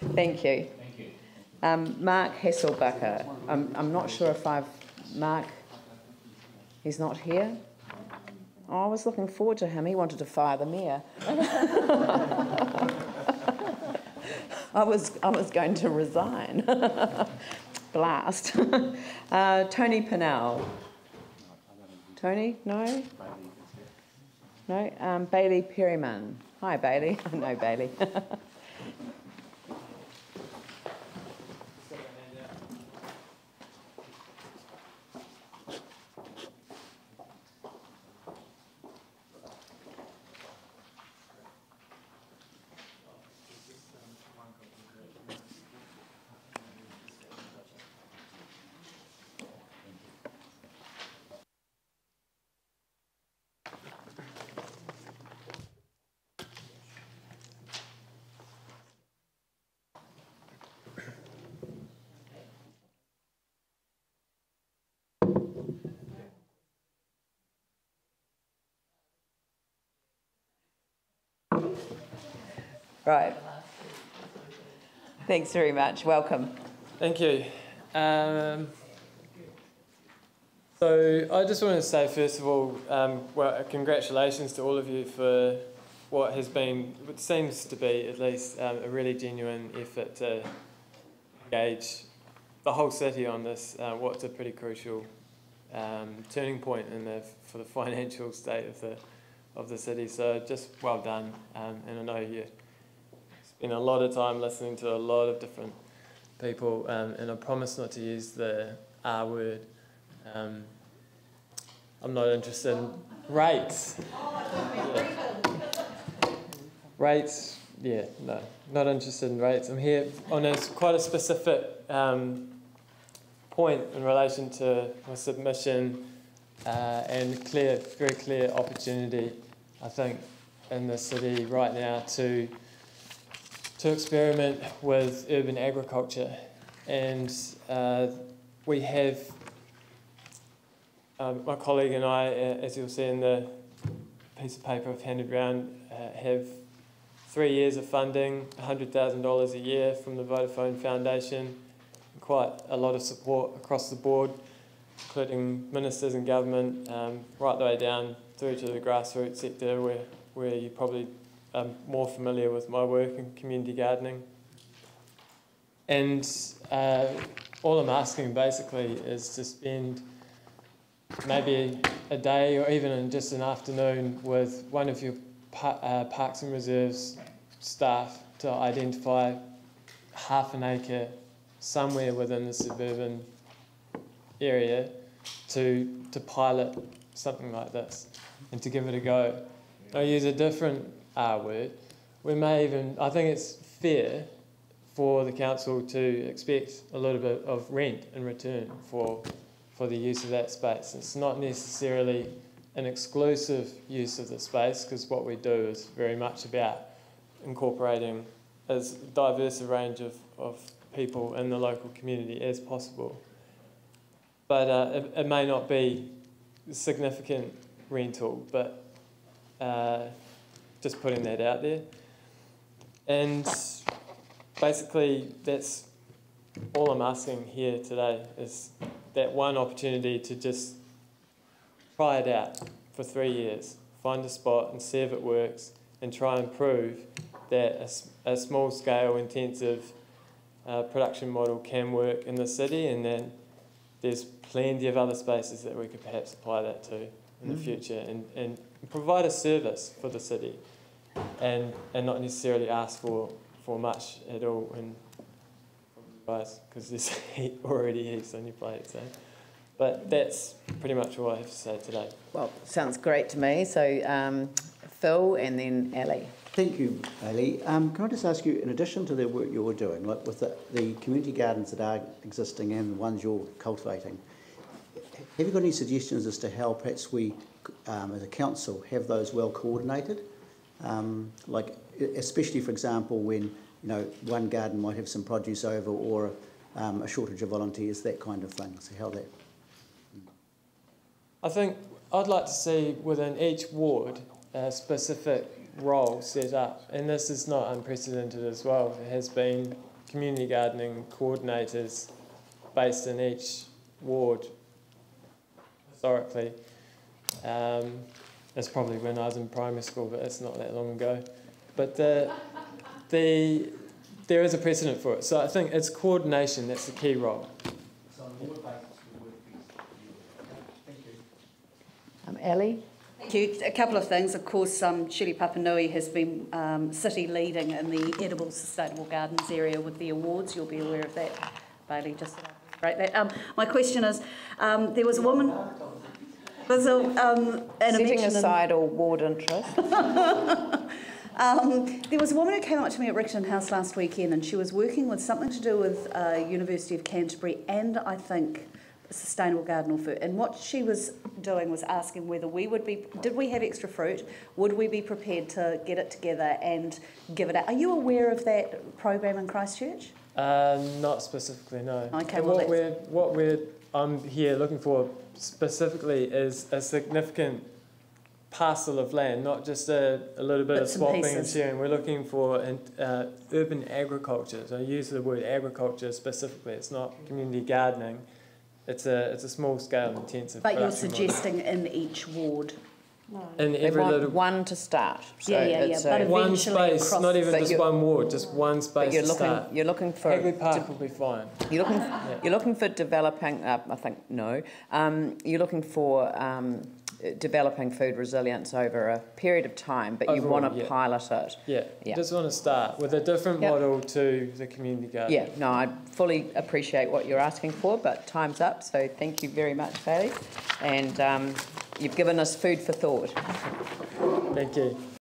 Thank you. Thank you. Mark Hasselbacher. I'm not sure if Mark, he's not here. Oh, I was looking forward to him. He wanted to fire the mayor. I was going to resign. Blast. Tony Pinnell. Tony? No? No? Bailey Peryman. Hi, Bailey. I know Bailey. Right. Thanks very much. Welcome. Thank you. So I just want to say, first of all, well, congratulations to all of you for what has been, what seems to be at least, a really genuine effort to engage the whole city on this, what's a pretty crucial turning point for the financial state of the city. So just well done, and I know you spent a lot of time listening to a lot of different people, and I promise not to use the R word. I'm not interested in rates. Rates, yeah, no, not interested in rates. I'm here on quite a specific point in relation to my submission and very clear opportunity, I think, in the city right now to experiment with urban agriculture. And we have, my colleague and I, as you'll see in the piece of paper I've handed around, have 3 years of funding, $100,000 a year from the Vodafone Foundation, quite a lot of support across the board, including ministers and government, right the way down through to the grassroots sector where you probably are more familiar with my work in community gardening. And all I'm asking basically is to spend maybe a day or even just an afternoon with one of your Parks and Reserves staff to identify half an acre somewhere within the suburban area to pilot something like this and to give it a go. I'll use a different R word. We may even, I think it's fair for the council to expect a little bit of rent in return for the use of that space. It's not necessarily an exclusive use of the space, because what we do is very much about incorporating as diverse a range of people in the local community as possible. But it may not be significant rental, but just putting that out there. And basically that's all I'm asking here today, is that one opportunity to just try it out for 3 years, find a spot and see if it works, and try and prove that a small-scale, intensive production model can work in the city, and then there's plenty of other spaces that we could perhaps apply that to in the future, and provide a service for the city, and not necessarily ask for much at all, and because there's already heaps on your plate. So. But that's pretty much all I have to say today. Well, sounds great to me. So Phil and then Ali. Thank you, Ali. Can I just ask you, in addition to the work you're doing, like with the community gardens that are existing and the ones you're cultivating, have you got any suggestions as to how perhaps we, as a council, have those well coordinated? Like, especially, for example, when one garden might have some produce over, or a shortage of volunteers, that kind of thing. So how that? I think I'd like to see within each ward a specific role set up, and this is not unprecedented as well. There has been community gardening coordinators based in each ward historically. That's probably when I was in primary school, but it's not that long ago. But there is a precedent for it. So I think it's coordination, that's the key role. Ellie? Thank you. A couple of things. Of course, Shirley Papanui has been city leading in the edible sustainable gardens area with the awards. You'll be aware of that, Bailey, just to break that. My question is, there was a woman... Setting aside all ward interest. There was a woman who came up to me at Rickton House last weekend, and she was working with something to do with University of Canterbury and, I think, Sustainable Garden or Fruit. And what she was doing was asking whether we would be, did we have extra fruit? Would we be prepared to get it together and give it out? Are you aware of that program in Christchurch? Not specifically, no. Okay, well, I'm here looking for specifically is a significant parcel of land, not just a little bit of swapping and sharing. We're looking for urban agriculture. So I use the word agriculture specifically. It's not community gardening. It's a small scale intensive. But you're suggesting in each ward. No. In They every want little one to start. So But one space, not even just one ward, just one space to start. You're looking for Agri Park will be fine. You're looking for developing. I think no. You're looking for developing food resilience over a period of time, but you want to pilot it. Yeah, just want to start with a different model to the community garden. Yeah, no, I fully appreciate what you're asking for, but time's up. So thank you very much, Bailey, and you've given us food for thought. Thank you.